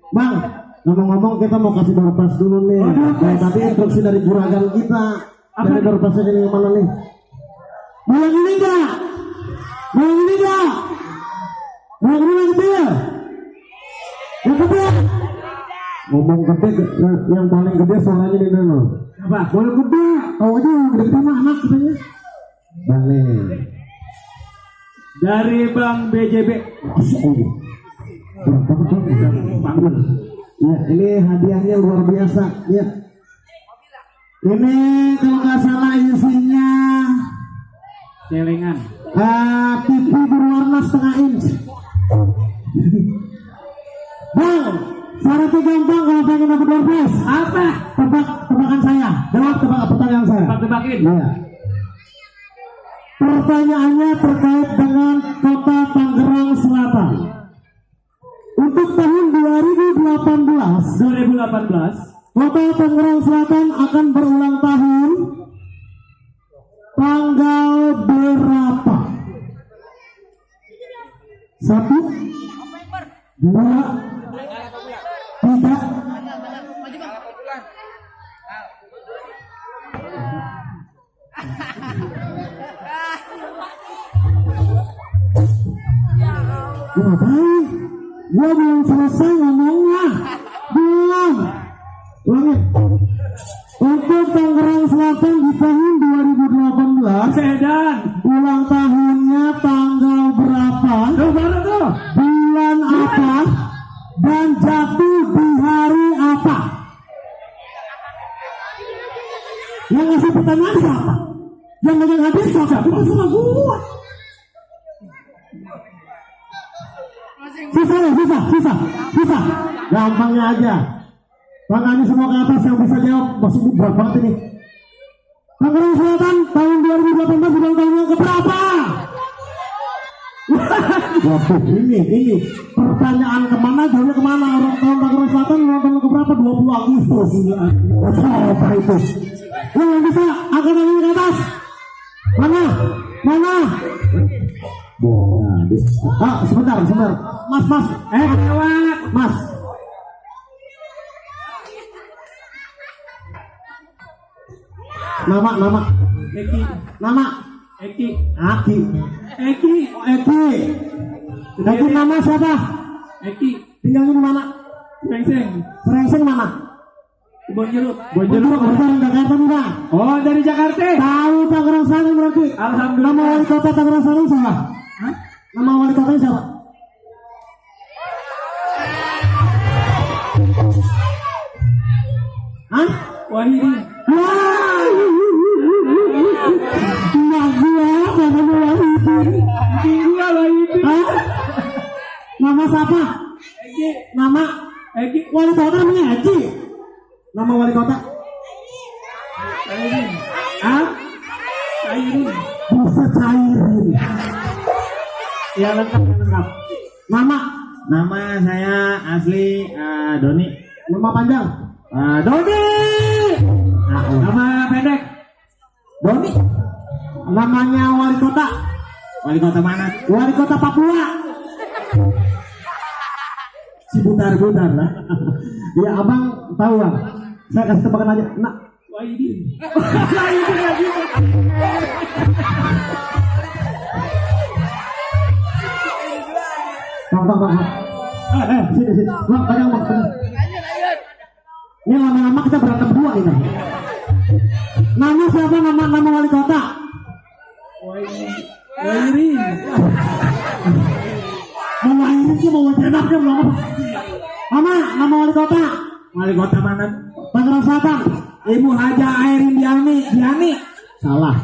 Bang, ngomong-ngomong kita mau kasih door prize dulu nih. Tapi instruksi dari juragan kita. Dari door prize ini yang mana nih? Mau yang ini enggak? Mau yang ini enggak? Mau yang ini yang kecil? Yang kecil? Ngomong gede, yang paling gede suaranya di mana? Apa? Boleh gede. Tahu aja yang gede sama anak katanya. Bang nih. Dari Bang BJB. Ya, ini hadiahnya luar biasa. Ya. Ini kalau nggak salah isinya celengan. TV berwarna setengah inch. Bang, syaratnya gampang kalau pengen dapat door prize. Apa? Tebakan saya. Jawab pertanyaan saya. Tebakin. Ya. Pertanyaannya terkait dengan kota Tangerang Selatan. Untuk tahun 2018, kota Tangerang Selatan akan berulang tahun tanggal berapa? 1, 2, 3. Ngapain? Gua belum selesai ngomongnya. Belum. Ulangin. Untuk Tangerang Selatan di tahun 2018 Sedan. ulang tahunnya tanggal berapa? Tuh baru tuh. Bulan apa? Dan jatuh di hari apa? Yang ngasih pertanyaan siapa? Yang megang hadiah siapa? Itu sama gua. Susah. Gampangnya aja. Tangannya semua ke atas yang bisa jawab. Masih berat banget ini. Tangerang Selatan tahun 2018 ulang tahunnya keberapa? Waduh, ini pertanyaan kemana, jawabnya kemana? Orang tahun Tangerang Selatan ulang tahun keberapa? 20 Agustus. Apa itu? Yang bisa angkat tangannya ke atas. Mana? Sebentar. Mas. Mas. Nama. Eki. Nama. Eki. Eki nama siapa? Eki. Tinggalnya di mana? Serengseng mana? Bonjeruk. Orang Jakarta juga. Oh, dari Jakarta. Tahu Tangerang Selatan berarti. Alhamdulillah. Nama wali kota Tangerang Selatan siapa? Hah? Nama wali kotanya siapa? Hah? Wahidi. Wah. Wahidi. Hah? Nama siapa? Eki. Nama Eki. wali kota namanya Eki. Nama wali kota? Cairin. Ah? Cairin. Bisa Cairin. Ya lengkap. Nama saya asli Doni. Nama panjang? Doni. Nama pendek? Doni. Namanya wali kota? Wali kota mana? Wali kota Papua. Si butar lah. Ya abang tahu bang. Saya kasih tebakan aja. Nah. Wahidi. Bang. Sini. Bang, pegang bang. Ini lama-lama kita berantem dua ini. Nama siapa nama wali kota? Wahidi. Mau lahirin sih mau wajanak kan belum. Nama wali kota? Wali kota mana? Tangerang Selatan. Ibu Haja Airin Diani. Salah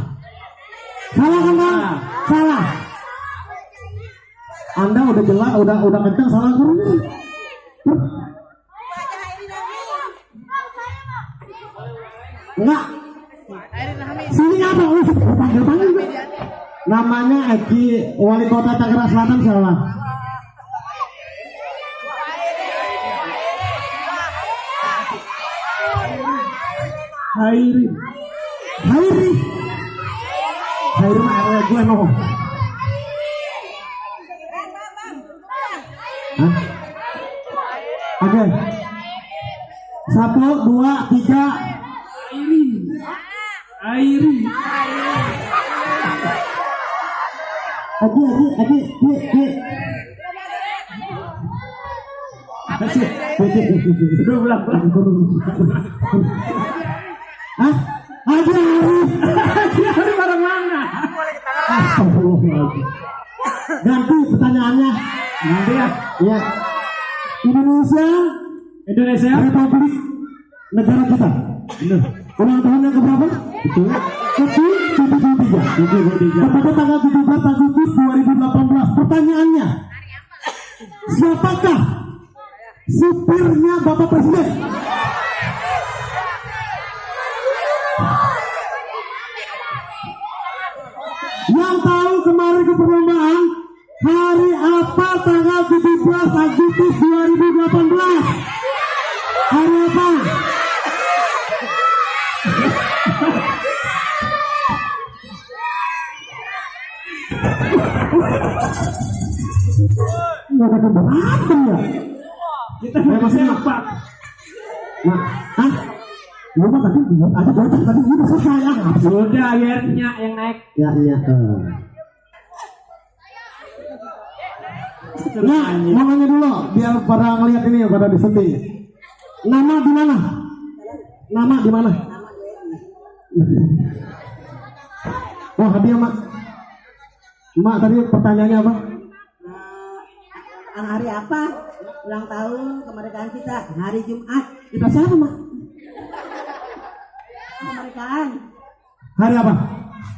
kan bang? Salah. Anda udah jelas, udah kencang salah guru. Enggak. Sini apa? Panggil. Namanya Eki, wali kota Tangerang Selatan salah. Hairi mah gue mau. Hah? Oke. 1, 2, 3. Airin. Aji. Udah ulang. Hah? Aji Hari barang mana? Astagfirullahaladzim. Ganti pertanyaannya. Nanti ya. Iya. Indonesia Republik negara kita. Bener. Ulang tahun yang keberapa? Betul. Ke-73. Pada tanggal 17 Agustus 2018. Pertanyaannya, siapakah supirnya Bapak Presiden? Yang tahu kemarin ke perlombaan, hari apa tanggal 17 Agustus 2018? Hari apa? Nggak ada keberatan ya? Kita masih apa? Nah, lu mah tadi buat aja bocah tadi udah selesai ya. Sudah akhirnya yang naik. Ya. Nah, mau nanya dulu biar pada ngeliat ini ya, pada disetting. Nama di mana? Nama di mana? Wah, hadiah Mak. Mak tadi pertanyaannya apa? Hari apa? Ulang tahun kemerdekaan kita. Hari Jumat. Kita siapa Mak? Kemerdekaan. Hari apa?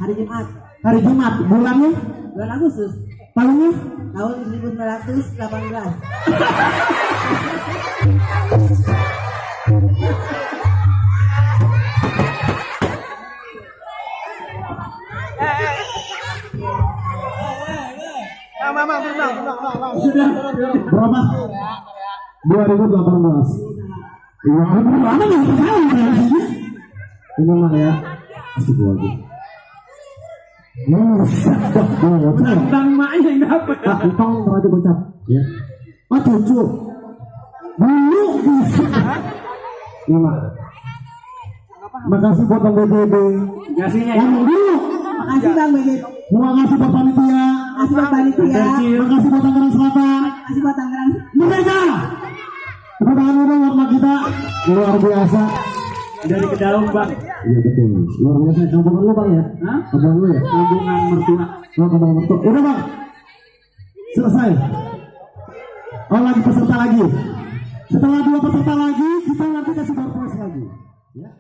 Hari Jumat. Hari Jumat. Bulannya? Bulan Agustus. Tahunnya? Tahun 1918. Sudah. Berapa? 2018. Wah, mana nggak tahu saya sini? Ini mah ya. Astagfirullahaladzim. Bocah. Tentang maknya yang dapat. Utang terakhir bocah. Ya. Cucu. Dulu bisa. Ya mak. Makasih buat Bang BGB. Gasingnya. Ngomong dulu. Makasih Bang Begit. Terima kasih buat panitia. Makasih buat panitia. Makasih buat Tangerang Selatan. Makasih buat Tangerang. Mereka. Tepuk tangan dulu buat kita. Luar biasa. Dari Kedaung Bang. Iya betul. Luar biasa. Kampung lu Bang ya? Hah? Kampung lu ya? Hubungan mertua. Oh, kampung mertua. Udah Bang. Selesai. Oh lagi peserta lagi. Setelah 2 peserta lagi, kita nanti kasih door prize lagi. Ya.